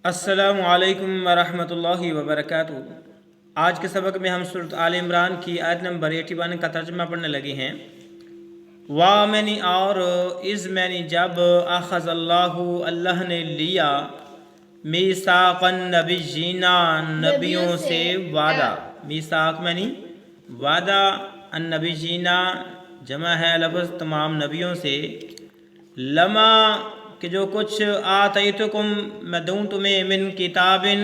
अस्सलामु अलैकुम वरहमतुल्लाहि वबरकातुहू। आज के सबक में हम सूरत आल इमरान की आयत नंबर 81 का तर्जुमा पढ़ने लगे हैं। वामनी और इज़ मैनी जब अख़ज़ल्लाहु अल्लाह ने लिया मीसाक़न नबिय्यीना नबियों से वादा। मीसाक़ मैनी वादा, अन नबिय्यीना जमा है लफ्ज़ तमाम नबियों से। लमा कि जो कुछ आतैतुकुम मैं दूँ तुम्हें मिन किताबिन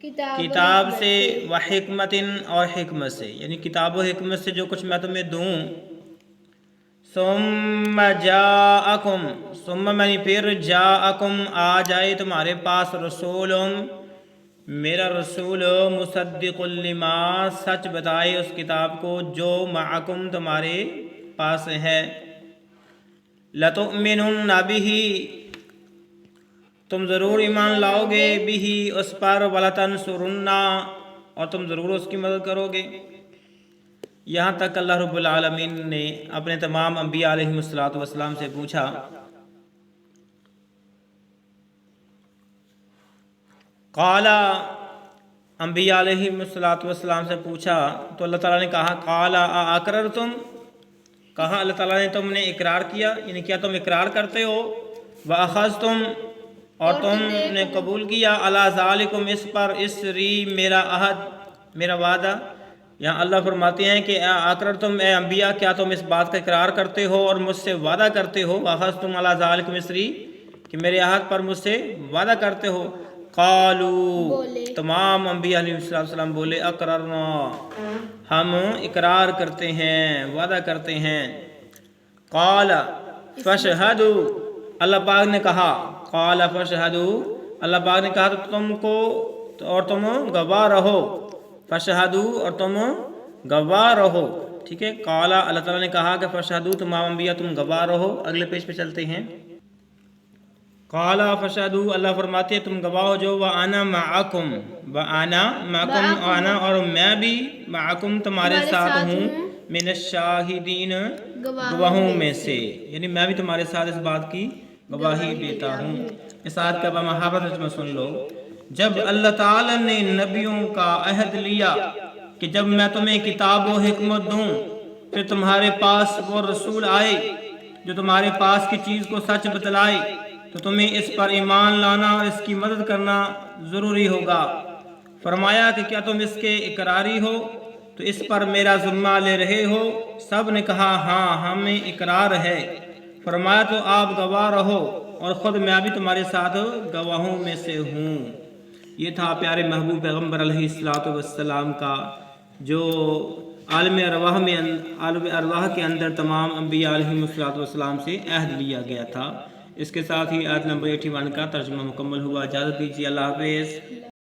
किताब से व हिकमतिन और हिकमत से, यानी किताब व हिकमत से जो कुछ मैं तुम्हें दूँ। सुम्मा जाअकुम, सुम्मा मैंने फिर जाअकुम आ जाए तुम्हारे पास रसूलुम मेरा रसूल मुसद्दिक़ुल लिमा सच बताए उस किताब को जो माअकुम तुम्हारे पास है। लतुमिनुन्न बिही तुम ज़रूर ईमान लाओगे, बिही उस पर, वलतंसुरुन्ना और तुम ज़रूर उसकी मदद करोगे। यहाँ तक अल्लाह रब्बुल आलमीन ने अपने तमाम अंबिया अलैहिमुस्सलातु वस्सलाम से पूछा, काला अंबिया अलैहिमुस्सलातु वस्सलाम से पूछा तो अल्लाह ताला ने कहा, काला अक़ररतुम, कहा अल्लाह ताला ने तुमने इकरार किया, यानी क्या तुम इकरार करते हो। व अख़ज़तुम और तुमने कबूल किया, अला ज़ालिकुम इस पर, इसरी मेरा अहद मेरा वादा। यहाँ अल्लाह फरमाते हैं कि अक़रर तुम ए अंबिया, क्या तुम इस बात का इकरार करते हो और मुझसे वादा करते हो। अख़ज़तुम अला ज़ालिकुम इसरी कि मेरे अहद पर मुझसे वादा करते हो। क़ालू तमाम अंबिया अलैहिस्सलाम बोले, अक़ररना हम इकरार करते हैं, वादा करते हैं। क़ाला फ़शहदू अल्लाह पाक ने कहा, क़ाला फ़शहदू अल्लाह पाक ने कहा तो तुमको और तुम गवाह रहो। फ़शहदू और तुम गवाह रहो, ठीक है। क़ाला अल्लाह ताला ने कहा कि फ़शहदू तमाम अंबिया तुम गवाह रहो। अगले पेज पे चलते हैं। क़ाला फ़शहदू अल्लाह फरमाते हैं तुम गवाह हो जो, व आना माअकुम, व आना माअकुम, आना और मैं भी, माअकुम तुम्हारे साथ हूँ, मिनश्शाहिदीन गवाहों में से, यानी मैं भी तुम्हारे साथ इस बात की गवाही देता हूँ। इस आयत का बमहावत तर्जुमा सुन लो। जब अल्लाह ताला ने नबियों का अहद लिया कि जब मैं तुम्हें किताब व हिकमत दूँ, फिर तुम्हारे पास वो रसूल आए जो तुम्हारे पास की चीज़ को सच बतलाए, तो तुम्हें इस पर ईमान लाना और इसकी मदद करना ज़रूरी होगा। फरमाया कि क्या तुम इसके इकरारी हो, तो इस पर मेरा ज़िम्मा ले रहे हो। सब ने कहा हाँ हमें इकरार है। फरमाया तो आप गवाह रहो और ख़ुद मैं भी तुम्हारे साथ गवाहों में से हूँ। ये था प्यारे महबूब पैगम्बर अलैहिस्सलातु वस्सलाम का जो आलम अरवाह के अंदर तमाम अंबिया अलैहिमुस्सलातु वस्सलाम से अहद लिया गया था। इसके साथ ही आयत नंबर 81 का तर्जुमा मुकम्मल हुआ। इजाज़त दीजिए, अल्लाह हाफ़िज़।